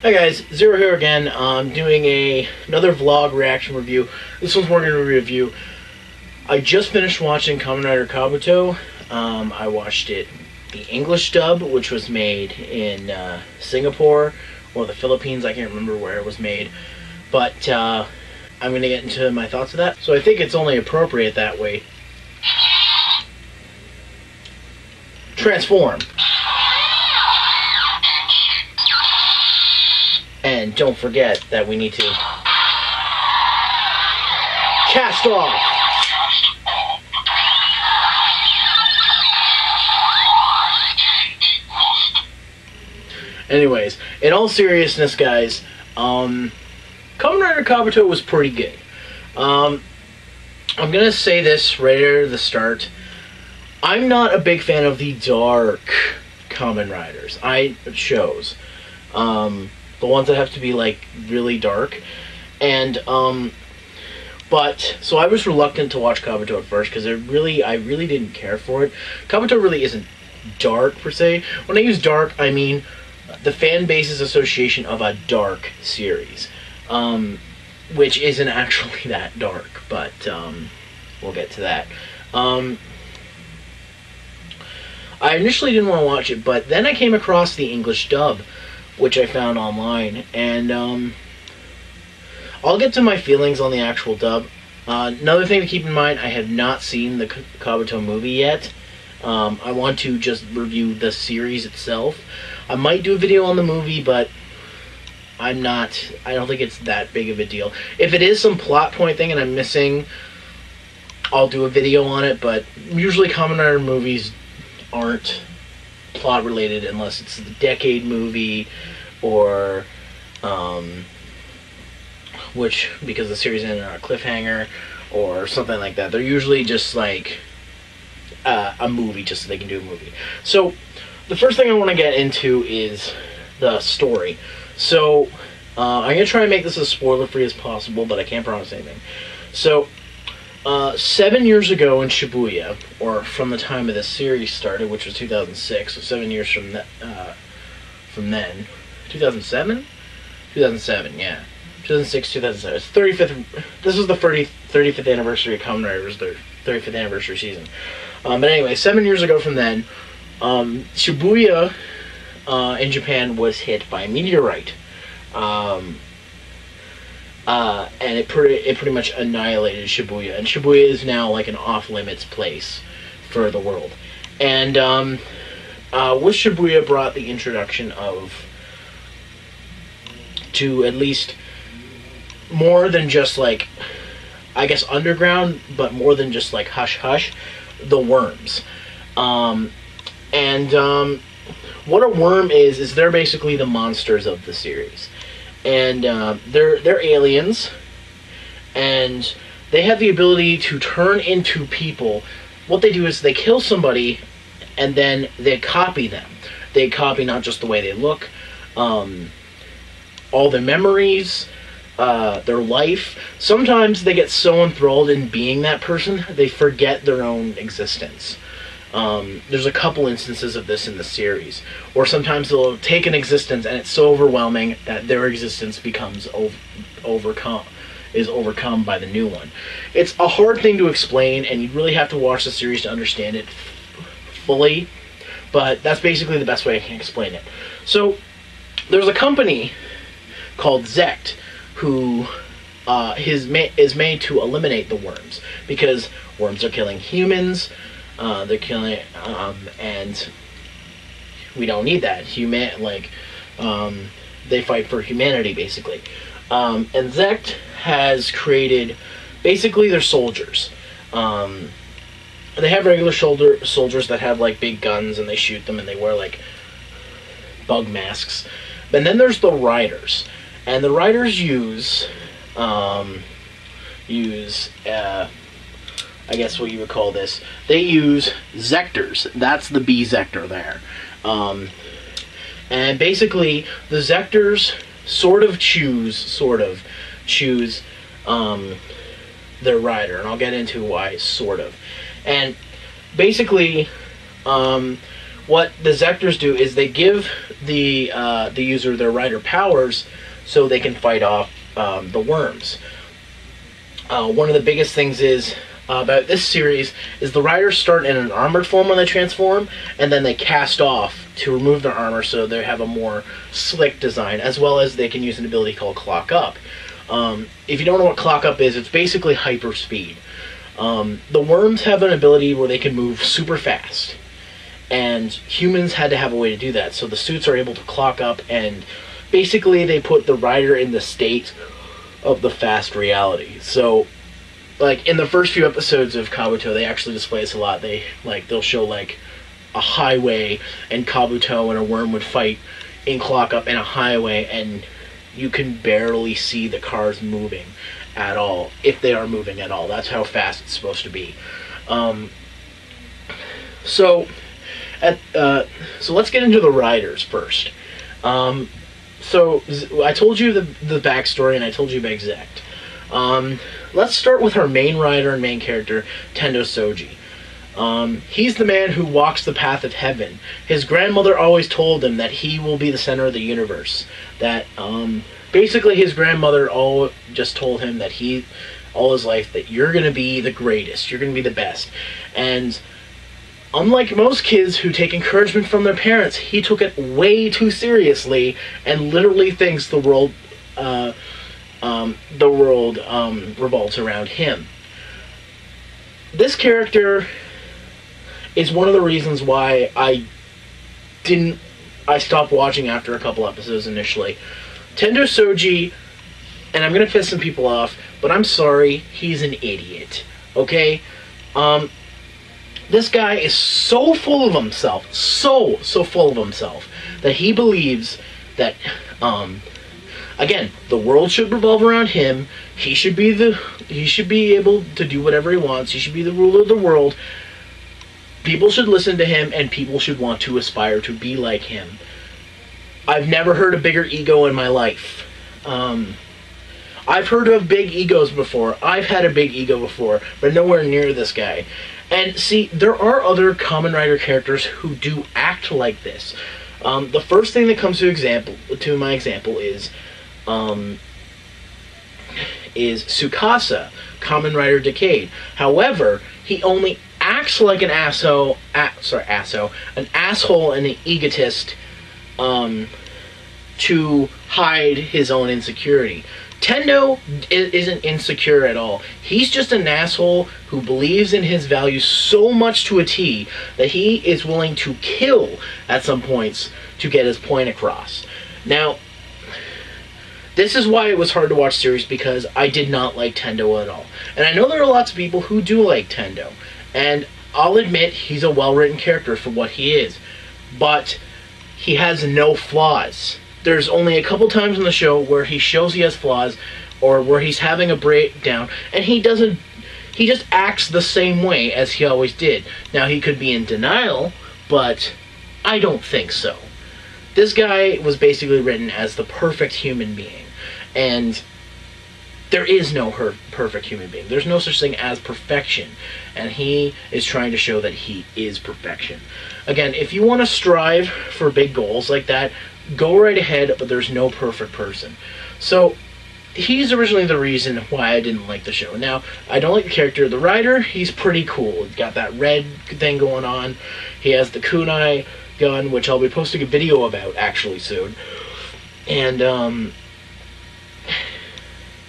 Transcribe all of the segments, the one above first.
Hi guys, Zero here again. I'm doing another vlog reaction review. This one's more going to review. I just finished watching Kamen Rider Kabuto. I watched it the English dub, which was made in Singapore or the Philippines. I can't remember where it was made, but I'm going to get into my thoughts of that. So I think it's only appropriate that way. Transform. And don't forget that we need to cast off. Anyways, in all seriousness, guys, Kamen Rider Kabuto was pretty good. I'm gonna say this right at the start. I'm not a big fan of the dark Kamen Riders shows. The ones that have to be like really dark, and but so I was reluctant to watch Kabuto at first because I really didn't care for it. Kabuto really isn't dark per se. When I use dark, I mean the fan base's association of a dark series, which isn't actually that dark, but we'll get to that. I initially didn't want to watch it, but then I came across the English dub, which I found online, and I'll get to my feelings on the actual dub. Another thing to keep in mind, I have not seen the Kabuto movie yet. I want to just review the series itself. I might do a video on the movie, but I don't think it's that big of a deal. If it is some plot point thing and I'm missing, I'll do a video on it, but usually Kamen Rider movies aren't plot related unless it's the Decade movie or which, because the series ended on a cliffhanger or something like that. They're usually just like a movie just so they can do a movie. So the first thing I want to get into is the story. So I'm gonna try and make this as spoiler free as possible, but I can't promise anything. So 7 years ago in Shibuya, or from the time of this series started, which was 2006, so 7 years from then, 2007? 2007, yeah. 2006, 2007. It's 35th, this was the 35th anniversary of Kamen Rider, it was their 35th anniversary season. But anyway, 7 years ago from then, Shibuya in Japan was hit by a meteorite. And it pretty much annihilated Shibuya, and Shibuya is now like an off-limits place for the world. And with Shibuya brought the introduction to at least more than just like, I guess, underground, but more than just like hush hush, the worms. What a worm is they're basically the monsters of the series. And they're aliens, and they have the ability to turn into people. What they do is they kill somebody, and then they copy them. They copy not just the way they look, all their memories, their life. Sometimes they get so enthralled in being that person, they forget their own existence. There's a couple instances of this in the series, or sometimes they'll take an existence and it's so overwhelming that their existence becomes overcome by the new one. It's a hard thing to explain, and you really have to watch the series to understand it fully, but that's basically the best way I can explain it. So there's a company called Zect who is made to eliminate the worms, because worms are killing humans. They're killing, and we don't need that. They fight for humanity, basically. And Zect has created, basically, they're soldiers. They have regular soldiers that have like big guns, and they shoot them, and they wear like bug masks. And then there's the riders, and the riders use I guess what you would call this. They use Zectors. That's the B Zector there. And basically, the Zectors sort of choose their rider, and I'll get into why, sort of. And basically, what the Zectors do is they give the user their rider powers so they can fight off the worms. One of the biggest things is about this series is the riders start in an armored form when they transform, and then they cast off to remove their armor so they have a more slick design, as well as they can use an ability called Clock Up. If you don't know what Clock Up is, it's basically hyper speed. The worms have an ability where they can move super fast, and humans had to have a way to do that, so the suits are able to clock up, and basically they put the rider in the state of the fast reality. So, like, in the first few episodes of Kabuto, they actually display this a lot. They'll show, like, a highway, and Kabuto and a worm would fight in Clock Up in a highway, and you can barely see the cars moving at all, if they are moving at all. That's how fast it's supposed to be. So let's get into the riders first. So I told you the backstory, and I told you about Zect. Let's start with our main rider and main character, Tendo Soji. He's the man who walks the path of heaven. His grandmother always told him that he will be the center of the universe. That basically his grandmother just told him that all his life, that you're going to be the greatest, you're going to be the best. And unlike most kids who take encouragement from their parents, he took it way too seriously and literally thinks the world revolves around him. This character is one of the reasons why I stopped watching after a couple episodes initially. Tendo Soji, and I'm gonna piss some people off, but I'm sorry, he's an idiot. Okay? This guy is so full of himself, so full of himself, that he believes that, again, the world should revolve around him. He should be able to do whatever he wants. He should be the ruler of the world. People should listen to him, and people should want to aspire to be like him. I've never heard a bigger ego in my life. I've heard of big egos before. I've had a big ego before, but nowhere near this guy. And see, there are other Kamen Rider characters who do act like this. The first thing that comes to my example is Tsukasa, Kamen Rider Decade. However, he only acts like an asshole and an egotist to hide his own insecurity. Tendo isn't insecure at all. He's just an asshole who believes in his values so much to a T that he is willing to kill at some points to get his point across. Now, this is why it was hard to watch series, because I did not like Tendo at all. And I know there are lots of people who do like Tendo. And I'll admit, he's a well-written character for what he is. But he has no flaws. There's only a couple times in the show where he shows he has flaws, or where he's having a breakdown, and he just acts the same way as he always did. Now, he could be in denial, but I don't think so. This guy was basically written as the perfect human being, and there is no perfect human being. There's no such thing as perfection, and he is trying to show that he is perfection. Again, if you want to strive for big goals like that, go right ahead, but there's no perfect person. So, he's originally the reason why I didn't like the show. Now, I don't like the character of the Rider. He's pretty cool. He's got that red thing going on. He has the kunai gun, which I'll be posting a video about, actually, soon. And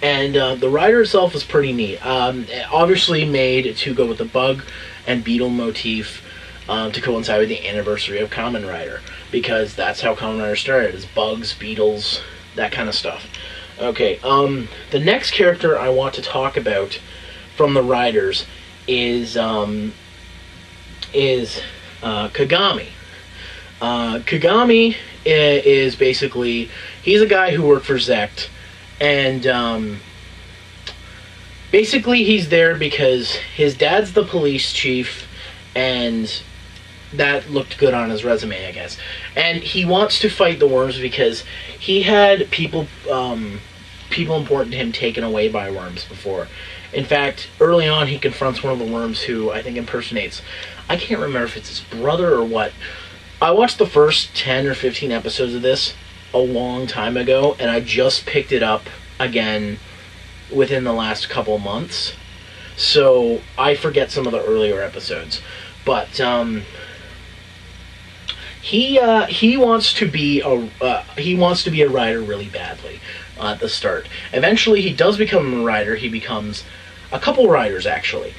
the Rider itself is pretty neat. Obviously made to go with the bug and beetle motif to coincide with the anniversary of Kamen Rider, because that's how Kamen Rider started, is bugs, beetles, that kind of stuff. Okay, the next character I want to talk about from the Riders is Kagami. Kagami is basically, he's a guy who worked for Zect, and basically he's there because his dad's the police chief, and that looked good on his resume, I guess. And he wants to fight the worms because he had people important to him taken away by worms before. In fact, early on he confronts one of the worms who I think impersonates, I can't remember if it's his brother or what, I watched the first 10 or 15 episodes of this a long time ago, and I just picked it up again within the last couple months. So I forget some of the earlier episodes. But he wants to be a rider really badly at the start. Eventually, he does become a rider. He becomes a couple riders actually.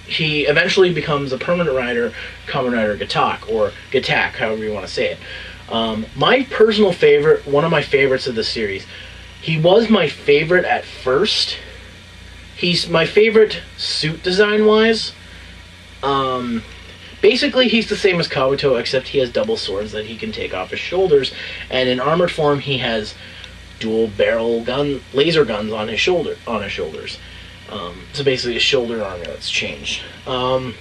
He eventually becomes a permanent rider, Kamen Rider Gatak, or Gatak, however you want to say it. My personal favorite, one of my favorites of the series. He was my favorite at first. He's my favorite suit design-wise. Basically, he's the same as Kabuto, except he has double swords that he can take off his shoulders, and in armored form, he has dual-barrel laser guns on his shoulders. So basically, a shoulder armor that's changed. Oh,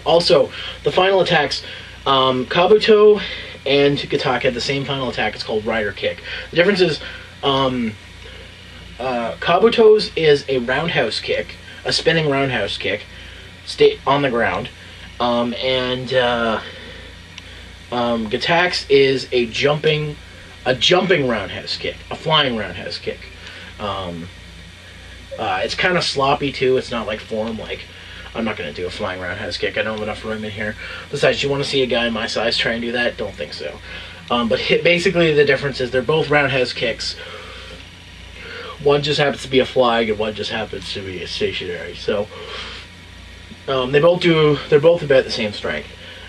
also, the final attacks. Kabuto and Gatak had the same final attack. It's called Rider Kick. The difference is, Kabuto's is a roundhouse kick, a spinning roundhouse kick, stay on the ground, and Gatak's is a jumping roundhouse kick, a flying roundhouse kick. It's kind of sloppy too. It's not like form. Like, I'm not going to do a flying roundhouse kick. I don't have enough room in here. Besides, you want to see a guy my size try and do that? Don't think so. But basically, the difference is they're both roundhouse kicks. One just happens to be a flying, and one just happens to be a stationary. So they're both about the same strength.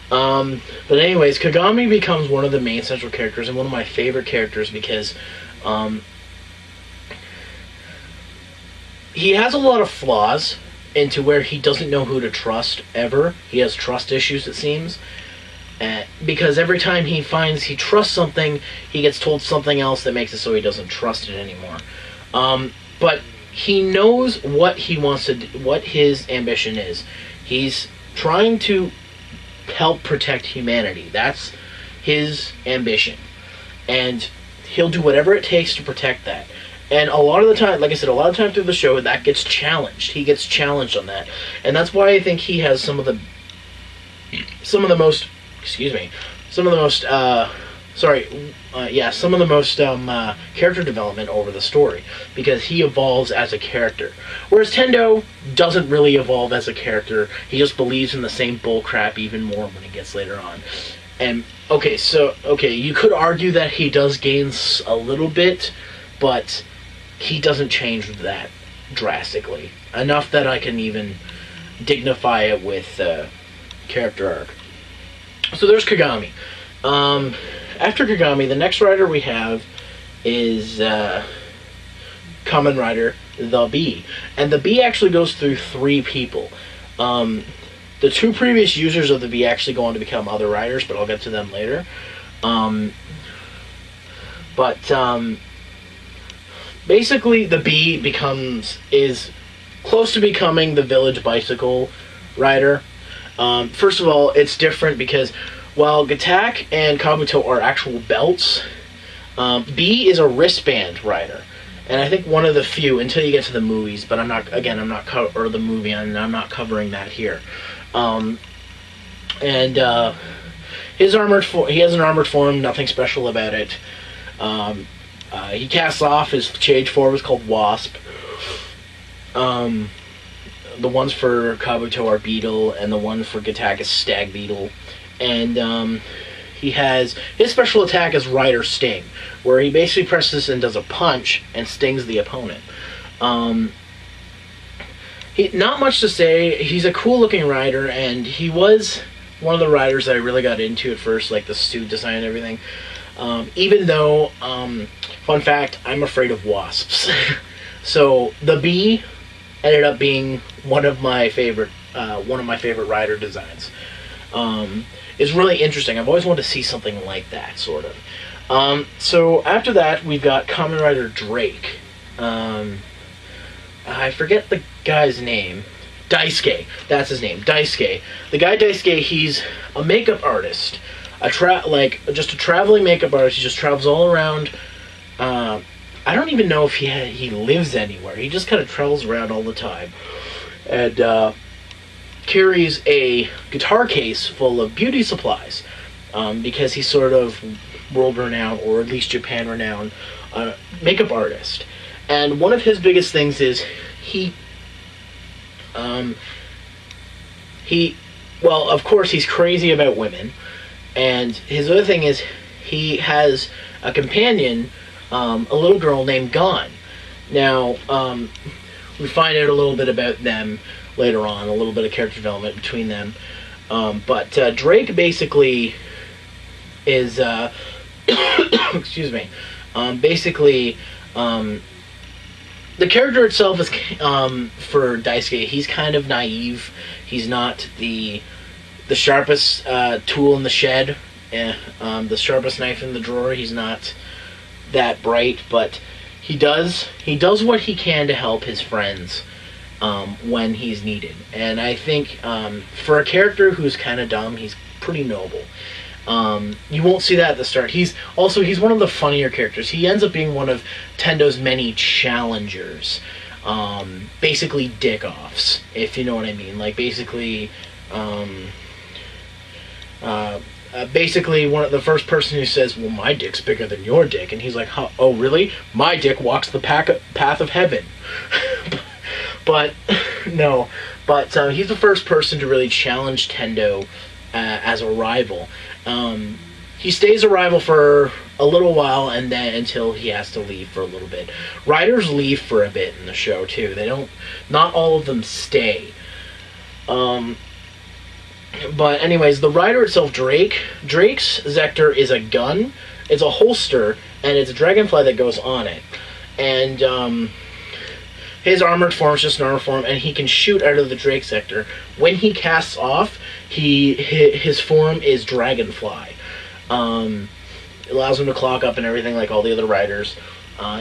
But anyways, Kagami becomes one of the main central characters and one of my favorite characters because he has a lot of flaws into where he doesn't know who to trust ever. He has trust issues, it seems. Because every time he finds he trusts something, he gets told something else that makes it so he doesn't trust it anymore. But he knows what he wants to do, what his ambition is. He's trying to help protect humanity. That's his ambition. And he'll do whatever it takes to protect that. And a lot of the time, like I said, a lot of time through the show, that gets challenged. He gets challenged on that. And that's why I think he has some of the most character development over the story, because he evolves as a character. Whereas Tendo doesn't really evolve as a character. He just believes in the same bullcrap even more when he gets later on. And, you could argue that he does gain a little bit, but he doesn't change that drastically. Enough that I can even dignify it with character arc. So there's Kagami. After Kagami, the next rider we have is Kamen Rider the Bee. And the Bee actually goes through 3 people. The 2 previous users of the Bee actually go on to become other riders, but I'll get to them later. Basically, the Bee is close to becoming the village bicycle rider. First of all, it's different because while Gatak and Kabuto are actual belts, Bee is a wristband rider, and I think one of the few until you get to the movies. But I'm not covering that here. He has an armored form, nothing special about it. He casts off. His change form is called Wasp. The ones for Kabuto are Beetle, and the one for Gatak is Stag Beetle. And his special attack is Rider Sting, where he basically presses and does a punch and stings the opponent. Not much to say. He's a cool looking rider, and he was one of the riders that I really got into at first, like the suit design and everything. Even though, fun fact, I'm afraid of wasps. So the Bee ended up being one of my favorite rider designs. It's really interesting. I've always wanted to see something like that, sort of. So after that, we've got Kamen Rider Drake. I forget the guy's name. Daisuke. That's his name. Daisuke. The guy Daisuke, he's a makeup artist. Just a traveling makeup artist. He just travels all around. I don't even know if he lives anywhere. He just kind of travels around all the time. and carries a guitar case full of beauty supplies, because he's sort of world-renowned, or at least Japan-renowned, makeup artist. And one of his biggest things is well, of course, he's crazy about women, and his other thing is he has a companion, a little girl named Gon. Now, we find out a little bit about them later on, a little bit of character development between them. But Drake basically is, excuse me, basically, the character itself is, for Daisuke, he's kind of naive. He's not the sharpest tool in the shed, the sharpest knife in the drawer. He's not that bright, but he does what he can to help his friends when he's needed. And I think for a character who's kind of dumb, he's pretty noble. You won't see that at the start. He's one of the funnier characters. He ends up being one of Tendo's many challengers. Basically dick-offs, if you know what I mean. Like, basically, basically the first person who says, well, my dick's bigger than your dick, and he's like, huh, oh, really? My dick walks the path of heaven. But, no. But he's the first person to really challenge Tendo as a rival. He stays a rival for a little while, and then until he has to leave for a little bit. Riders leave for a bit in the show too. Not all of them stay. But anyways, the rider itself, Drake's Zector is a gun. It's a holster, and it's a dragonfly that goes on it. And his armored form is just an armored form, and he can shoot out of the Drake Zector. When he casts off, his form is dragonfly. It allows him to clock up and everything like all the other riders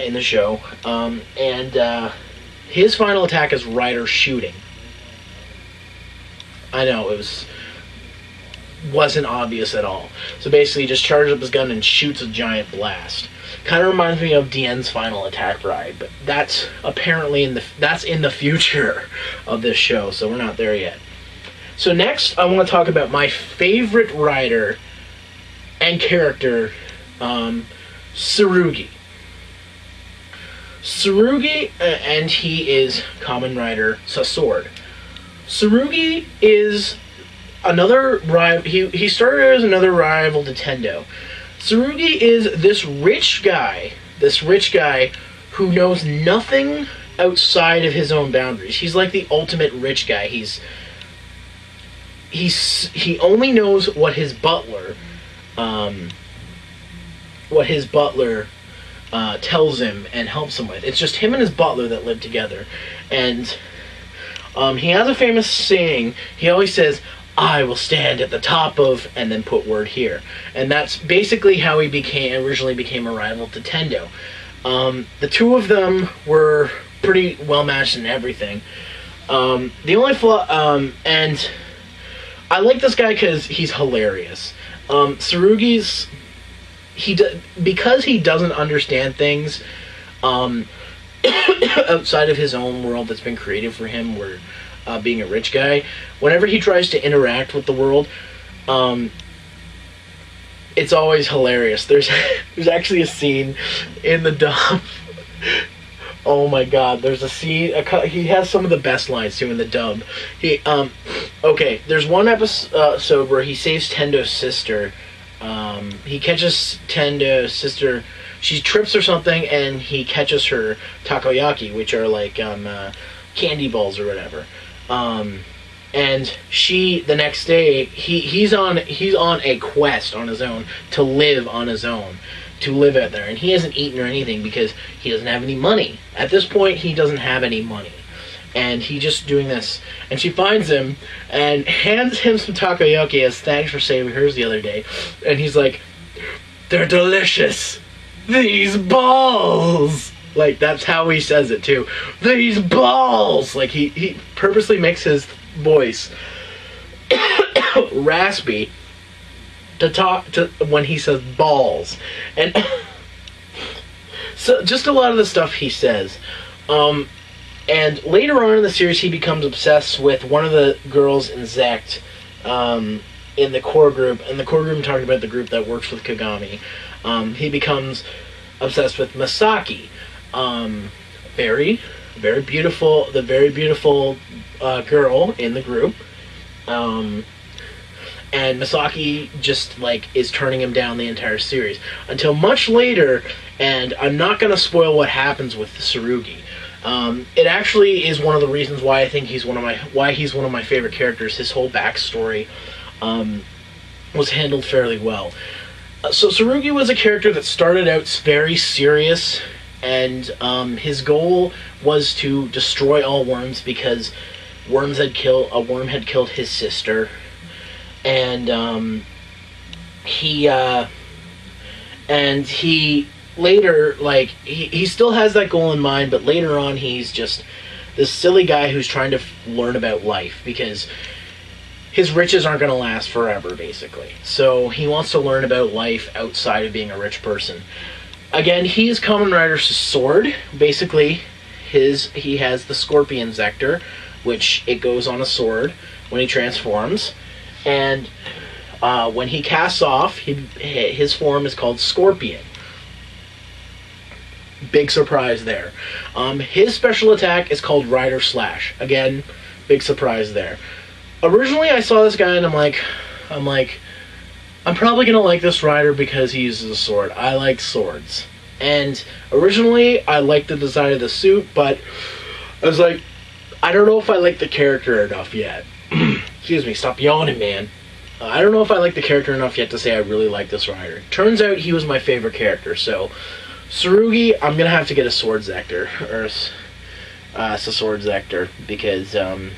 in the show. And his final attack is rider shooting. I know, wasn't obvious at all. So basically, he just charges up his gun and shoots a giant blast. Kind of reminds me of Dien's final attack ride, but that's apparently in the future of this show, so we're not there yet. So next, I want to talk about my favorite rider and character, Tsurugi. Tsurugi, and he is Kamen Rider Sword. Tsurugi is another rival. He started as another rival to Tendo. Tsurugi is this rich guy who knows nothing outside of his own boundaries. He's like the ultimate rich guy. He only knows what his butler tells him and helps him with. It's just him and his butler that live together. And he has a famous saying. He always says, I will stand at the top of, and then put word here. And that's basically how he originally became a rival to Tendo. The two of them were pretty well matched in everything. The only flaw, and I like this guy because he's hilarious. Tsurugi's, because he doesn't understand things outside of his own world that's been created for him, where being a rich guy, whenever he tries to interact with the world, it's always hilarious. There's actually a scene in the dub. Oh my god, there's a scene, he has some of the best lines too in the dub. Okay, there's one episode where he saves Tendo's sister. He catches Tendo's sister, she trips or something, and he catches her takoyaki, which are like candy balls or whatever. And the next day, he's on a quest on his own to live on his own, to live out there, and he hasn't eaten or anything because he doesn't have any money. At this point, he doesn't have any money, and he's just doing this. And she finds him and hands him some takoyaki as thanks for saving hers the other day, and he's like, "They're delicious. These balls." Like, that's how he says it too. These balls! Like, he purposely makes his voice raspy to talk to when he says balls. And so just a lot of the stuff he says. And later on in the series, he becomes obsessed with one of the girls in Zect, in the core group. And the core group, I'm talking about the group that works with Kagami. He becomes obsessed with Masaki. Very beautiful, the very beautiful girl in the group. And Masaki just, like, is turning him down the entire series. Until much later, and I'm not going to spoil what happens with Tsurugi. It actually is one of the reasons why I think he's one of my favorite characters. His whole backstory was handled fairly well. So Tsurugi was a character that started out very serious, and his goal was to destroy all worms because a worm had killed his sister, and he later, like, he still has that goal in mind, but later on he's just this silly guy who's trying to learn about life because his riches aren't going to last forever, basically. So he wants to learn about life outside of being a rich person. Again, he is Kamen Rider's sword. Basically, he has the Scorpion Zector, which it goes on a sword when he transforms, and when he casts off, his form is called Scorpion. Big surprise there. His special attack is called Rider Slash. Again, big surprise there. Originally, I saw this guy and I'm like, I'm probably gonna like this rider because he uses a sword. I like swords. And originally, I liked the design of the suit, but I was like, I don't know if I like the character enough yet. Excuse me, stop yawning, man. I don't know if I like the character enough yet to say I really like this rider. Turns out he was my favorite character, so Tsurugi, I'm gonna have to get a Sword Zector, or a Sword Zector, because the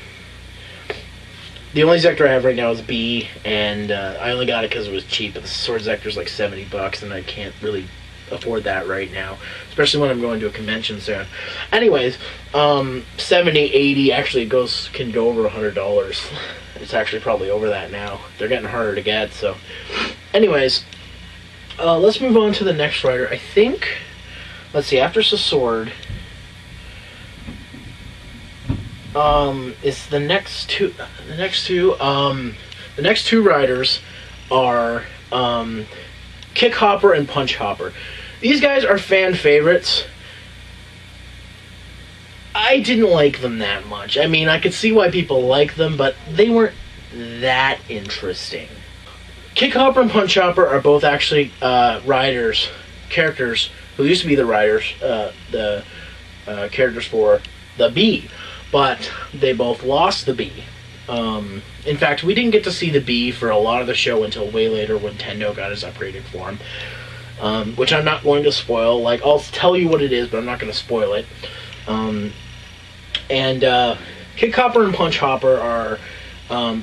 only Zector I have right now is B, and I only got it because it was cheap, but the Sword Zector's like $70, and I can't really afford that right now, especially when I'm going to a convention soon. Anyways, 70, 80, actually can go over $100. It's actually probably over that now. They're getting harder to get, so. Anyways, let's move on to the next rider. I think, let's see, after Sword, is the next two riders are Kick Hopper and Punch Hopper. These guys are fan favorites. I didn't like them that much. I mean, I could see why people like them, but they weren't that interesting. Kick Hopper and Punch Hopper are both actually characters who used to be the riders, the characters for the Bee, but they both lost the Bee. In fact, we didn't get to see the Bee for a lot of the show until way later when Tendo got his upgraded form, which I'm not going to spoil. Like, I'll tell you what it is, but I'm not going to spoil it. Kick Hopper and Punch Hopper are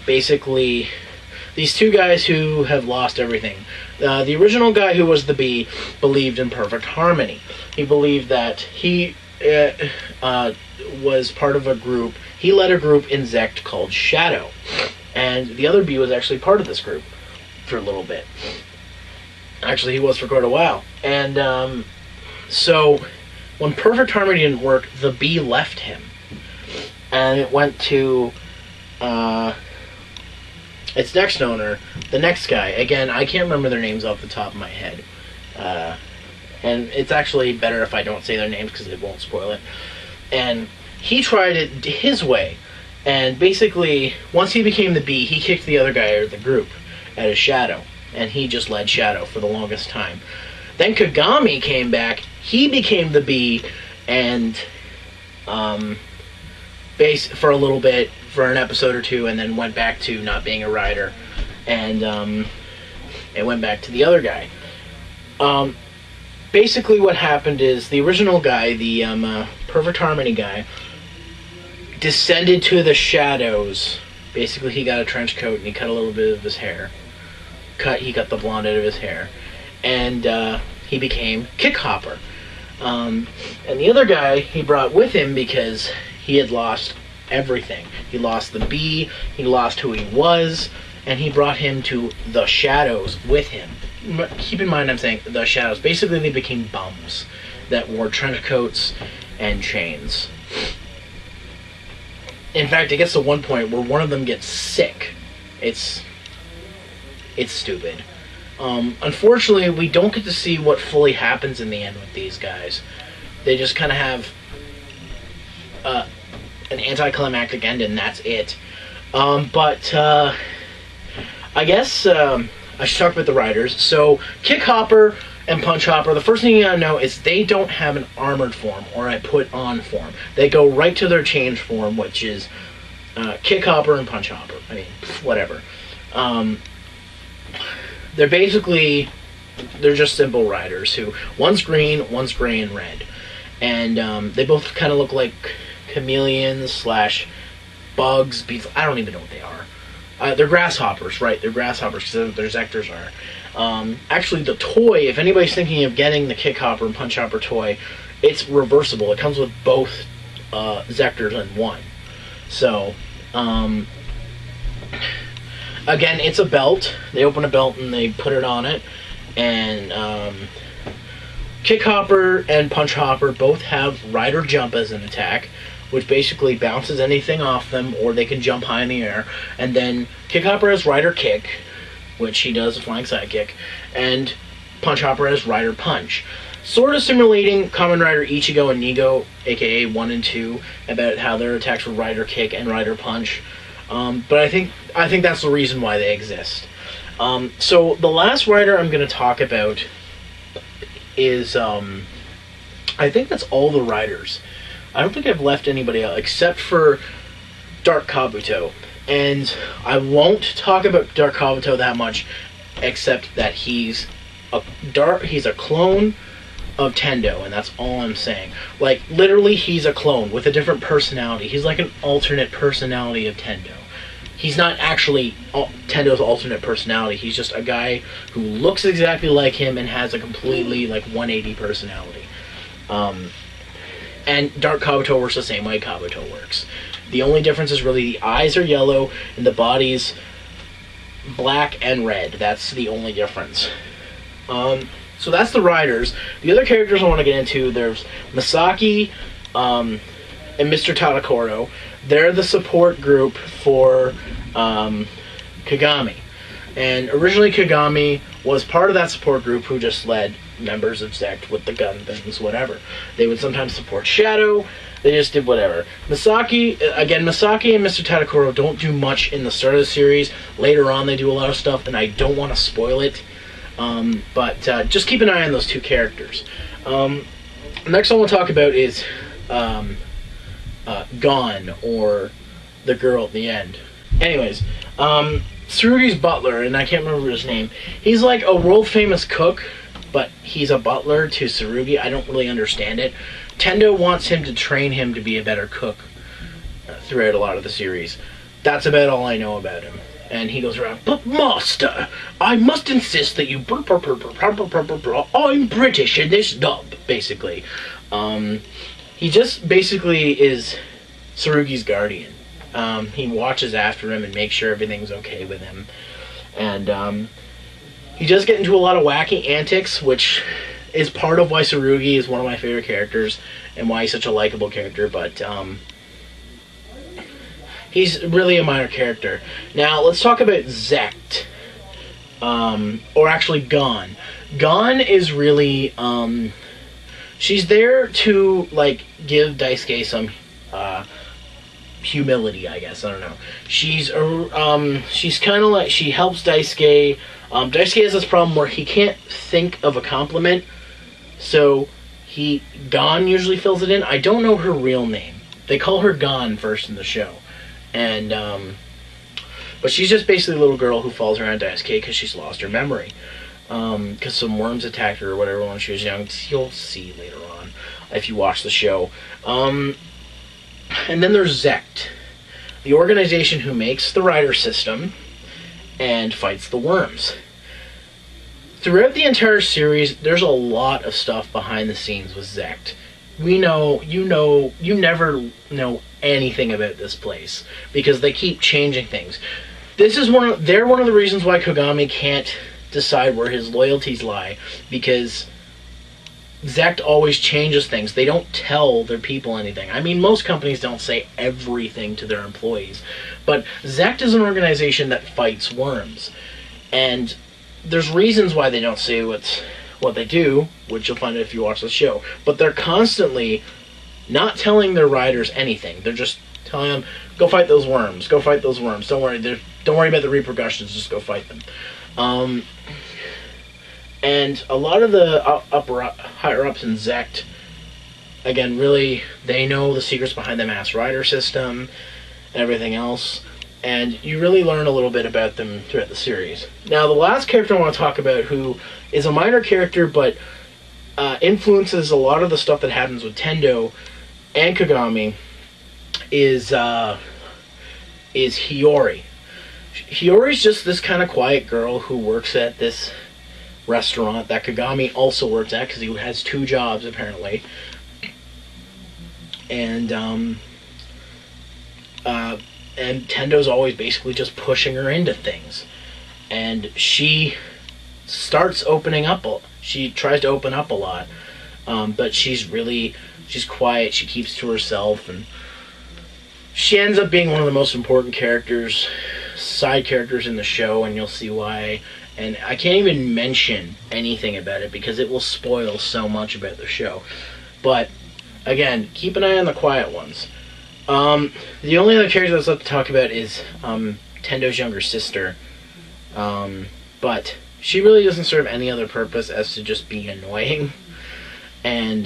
basically these two guys who have lost everything. The original guy who was the Bee believed in perfect harmony. He believed that he was part of a group. He led a group in Zect called Shadow. And the other Bee was actually part of this group for a little bit. Actually, he was for quite a while. And so when perfect harmony didn't work, the Bee left him. And it went to its next owner, the next guy. Again, I can't remember their names off the top of my head. And it's actually better if I don't say their names because it won't spoil it. And he tried it his way. And basically, once he became the Bee, he kicked the other guy out of the group as Shadow. And he just led Shadow for the longest time. Then Kagami came back. He became the Bee and for a little bit, for an episode or two, and then went back to not being a rider. And it went back to the other guy. Basically what happened is the original guy, the Perfect Harmony guy, descended to the shadows. Basically, he got a trench coat and he cut a little bit of his hair. He cut the blonde out of his hair. And he became Kick Hopper. And the other guy he brought with him because he had lost everything. He lost the Bee, he lost who he was, and he brought him to the shadows with him. Keep in mind I'm saying the shadows. Basically, they became bums that wore trench coats and chains. in fact, it gets to one point where one of them gets sick. It's stupid. Unfortunately, we don't get to see what fully happens in the end with these guys. They just kind of have an anticlimactic end, and that's it. But I guess I should talk about the riders. So, Kick Hopper and Punch Hopper, the first thing you gotta know is they don't have an armored form or a put-on form. They go right to their change form, which is Kick Hopper and Punch Hopper. I mean, whatever. They're just simple riders who, one's green, one's gray and red. And they both kind of look like chameleons slash bugs, beetles. I don't even know what they are. They're grasshoppers, right? They're grasshoppers because their Zectors are. Actually, the toy, if anybody's thinking of getting the Kick Hopper and Punch Hopper toy, it's reversible. It comes with both Zectors in one. So, again, it's a belt. They open a belt and they put it on it. And Kick Hopper and Punch Hopper both have Rider Jump as an attack, which basically bounces anything off them, or they can jump high in the air. And then Kick Hopper has Rider Kick, which he does a flying side kick, and Punch Hopper has Rider Punch. Sort of simulating Kamen Rider Ichigo and Nigo, aka 1 and 2, about how their attacks were Rider Kick and Rider Punch. But I think that's the reason why they exist. So the last rider I'm going to talk about is, I think that's all the riders. I don't think I've left anybody out except for Dark Kabuto. And I won't talk about Dark Kabuto that much, except that he's a clone of Tendo, and that's all I'm saying. Like, literally, he's a clone with a different personality. He's like an alternate personality of Tendo. He's not actually Tendo's alternate personality. He's just a guy who looks exactly like him and has a completely, like, 180 personality. And Dark Kabuto works the same way Kabuto works. The only difference is really the eyes are yellow and the body's black and red. That's the only difference. So that's the riders. The other characters I want to get into, there's Misaki and Mr. Tadakoro. They're the support group for Kagami. And originally Kagami was part of that support group who just led members of Zect with the gun things, whatever. They would sometimes support Shadow. They just did whatever. Misaki and Mr. Tadakoro don't do much in the start of the series. Later on they do a lot of stuff, and I don't want to spoil it. But just keep an eye on those two characters. Next I want to talk about is Gon, or the girl at the end. Anyways, Tsurugi's butler, and I can't remember his name. He's like a world-famous cook, but he's a butler to Tsurugi. I don't really understand it. Tendo wants him to train him to be a better cook throughout a lot of the series. That's about all I know about him. And he goes around, "But master, I must insist that you I'm British in this dub," basically. He just basically is Tsurugi's guardian. He watches after him and makes sure everything's okay with him. And he does get into a lot of wacky antics, which is part of why Tsurugi is one of my favorite characters and why he's such a likable character, but he's really a minor character. Now, let's talk about Zect. Or actually, Gon. Gon is really, she's there to, like, give Daisuke some, humility, I guess. I don't know. She's kind of like, she helps Daisuke. Daisuke has this problem where he can't think of a compliment, so Gon usually fills it in. I don't know her real name. They call her Gon first in the show. And, but she's just basically a little girl who falls around Daisuke because she's lost her memory. Because some worms attacked her or whatever when she was young. You'll see later on if you watch the show. And then there's Zect, the organization who makes the rider system and fights the worms. Throughout the entire series, there's a lot of stuff behind the scenes with Zect. You never know anything about this place because they keep changing things. They're one of the reasons why Kagami can't decide where his loyalties lie, because Zect always changes things. They don't tell their people anything. I mean, most companies don't say everything to their employees, but Zect is an organization that fights worms, and there's reasons why they don't say what they do, which you'll find out if you watch the show. But they're constantly not telling their riders anything. They're just telling them, go fight those worms. Go fight those worms. Don't worry. Don't worry about the repercussions. Just go fight them. And a lot of the higher-ups in Zect, again, really, they know the secrets behind the Mass Rider system and everything else. And you really learn a little bit about them throughout the series. Now, the last character I want to talk about, who is a minor character, but influences a lot of the stuff that happens with Tendo and Kagami, is Hiyori. Hiyori's just this kind of quiet girl who works at this restaurant that Kagami also works at, because he has 2 jobs, apparently. And Tendo's always basically just pushing her into things. And she starts opening up. She tries to open up a lot. But she's quiet. She keeps to herself. And she ends up being one of the most important side characters in the show, and you'll see why. And I can't even mention anything about it because it will spoil so much about the show. But, again, keep an eye on the quiet ones. The only other character that's left to talk about is Tendo's younger sister. But she really doesn't serve any other purpose as to just be annoying and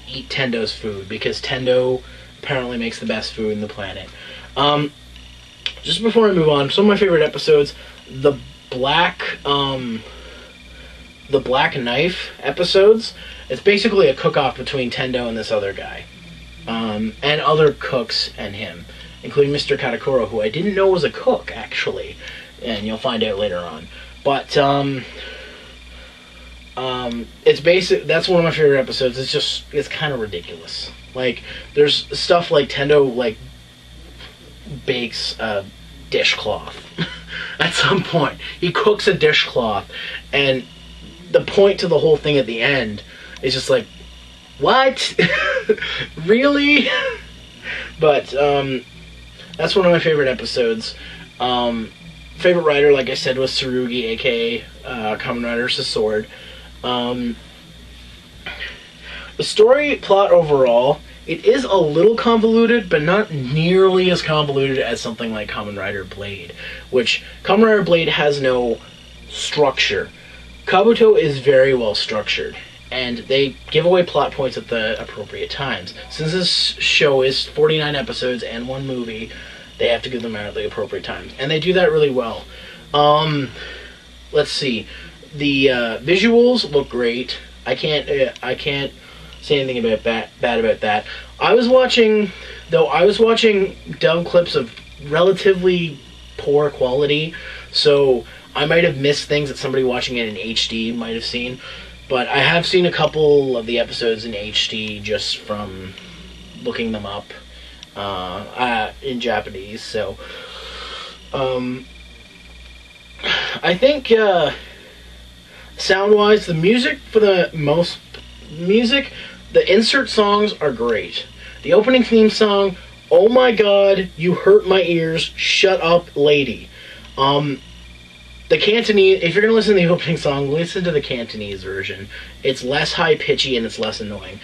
eat Tendo's food, because Tendo apparently makes the best food in the planet. Just before I move on, some of my favorite episodes, the Black Knife episodes. It's basically a cook-off between Tendo and this other guy. And other cooks and him, including Mr. Katakuro, who I didn't know was a cook, actually, and you'll find out later on. But it's basic. That's one of my favorite episodes. It's kind of ridiculous. Like, there's stuff like Tendo bakes a dishcloth. At some point, he cooks a dishcloth, and the point to the whole thing at the end is just like, what? Really? But that's one of my favorite episodes. Favorite writer, like I said, was Tsurugi, aka Kamen Rider Sword. The story plot overall, it is a little convoluted, but not nearly as convoluted as something like Kamen Rider Blade, which Kamen Rider Blade has no structure. Kabuto is very well structured, and they give away plot points at the appropriate times. Since this show is 49 episodes and 1 movie, they have to give them out at the appropriate times, and they do that really well. Let's see. The visuals look great. I can't say anything about bad about that. I was watching dub clips of relatively poor quality, so I might have missed things that somebody watching it in HD might have seen. But I have seen a couple of the episodes in HD just from looking them up in Japanese. So I think sound-wise, the insert songs are great. The opening theme song, oh my god, you hurt my ears, shut up, lady. The Cantonese, if you're going to listen to the opening song, listen to the Cantonese version. It's less high-pitchy and it's less annoying.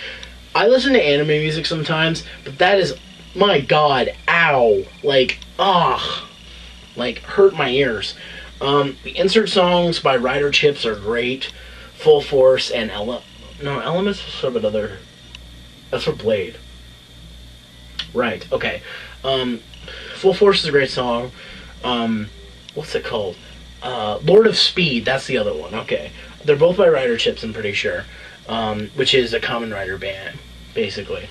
I listen to anime music sometimes, but that is, my god, ow. Like, like, hurt my ears. The insert songs by Rider Chips are great. Full Force and Elements is sort of another, that's for Blade. Right, okay. Full Force is a great song. What's it called? Lord of Speed, that's the other one. Okay. They're both by Rider Chips, I'm pretty sure. Which is a Kamen Rider band, basically.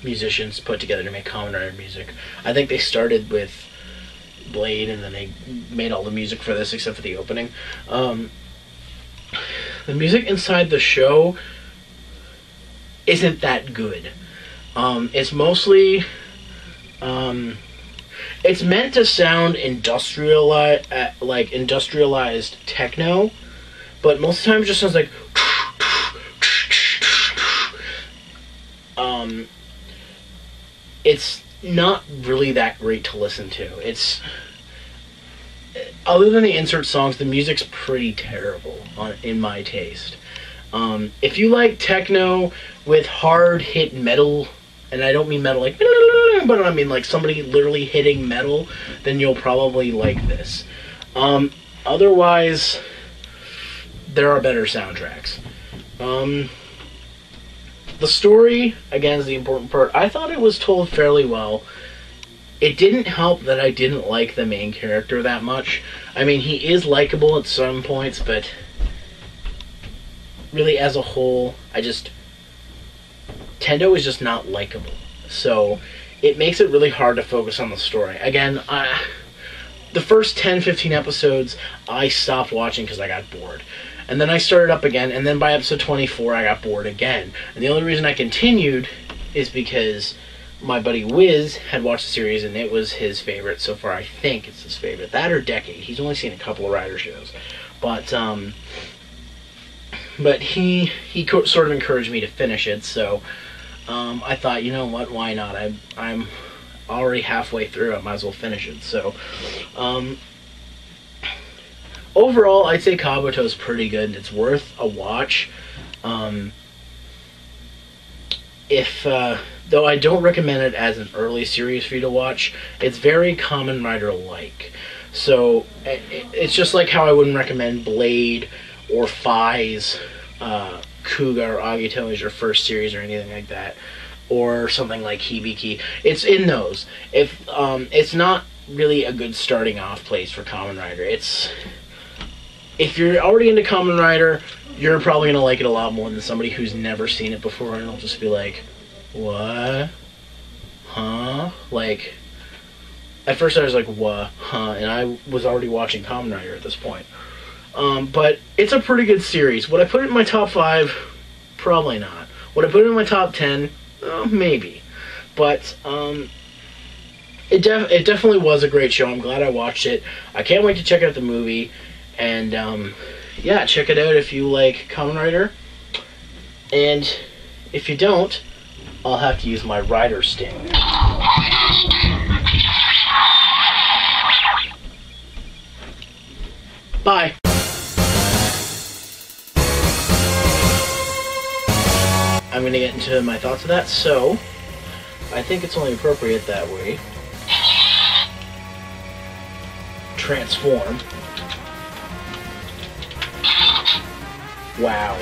Musicians put together to make Kamen Rider music. I think they started with Blade, and then they made all the music for this except for the opening. The music inside the show isn't that good. It's mostly it's meant to sound industrialized techno, but most of the time it just sounds like it's not really that great to listen to. It's, other than the insert songs, the music's pretty terrible in my taste. If you like techno with hard hit metal, and I don't mean metal like, but I mean like somebody literally hitting metal, then you'll probably like this. Otherwise, there are better soundtracks. The story, again, is the important part. I thought it was told fairly well. It didn't help that I didn't like the main character that much. I mean, he is likable at some points, but really as a whole, Tendo is just not likable. So it makes it really hard to focus on the story. Again, the first 10-15 episodes, I stopped watching because I got bored. And then I started up again, and then by episode 24, I got bored again. And the only reason I continued is because my buddy Wiz had watched the series, and it was his favorite so far. I think it's his favorite. That or Decade. He's only seen a couple of Rider shows. But he sort of encouraged me to finish it, so I thought, you know what, why not? I'm already halfway through, I might as well finish it. So, overall, I'd say Kabuto is pretty good. It's worth a watch. Though I don't recommend it as an early series for you to watch, it's very Kamen Rider-like. So, it's just like how I wouldn't recommend Blade or Fai's Kuga or Agito as your first series or anything like that. Or something like Hibiki. It's in those. It's not really a good starting off place for Kamen Rider. If you're already into Kamen Rider, you're probably going to like it a lot more than somebody who's never seen it before, and it'll just be like, what? Huh? Like, at first I was like, what? Huh? And I was already watching Kamen Rider at this point. But it's a pretty good series. Would I put it in my top 5? Probably not. Would I put it in my top 10? Maybe. But, it definitely was a great show. I'm glad I watched it. I can't wait to check out the movie. And, yeah, check it out if you like Kamen Rider. And if you don't, I'll have to use my Rider Sting. Bye. I'm going to get into my thoughts of that, so I think it's only appropriate that we transform. Wow.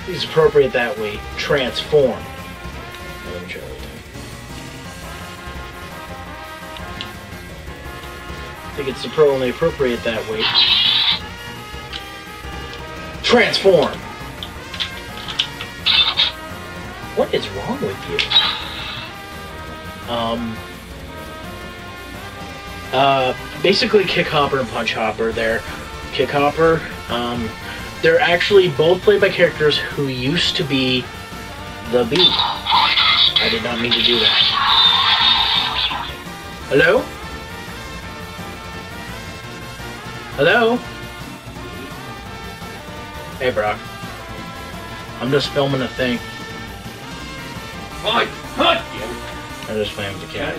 It's appropriate that we transform. Let me try that again. I think it's only appropriate that we transform. What is wrong with you? Basically Kick Hopper and Punch Hopper there. Kick Hopper, they're actually both played by characters who used to be the Bee. I did not mean to do that. Hello? Hello? Hey, Brock. I'm just filming a thing. I'm just playing with the cat.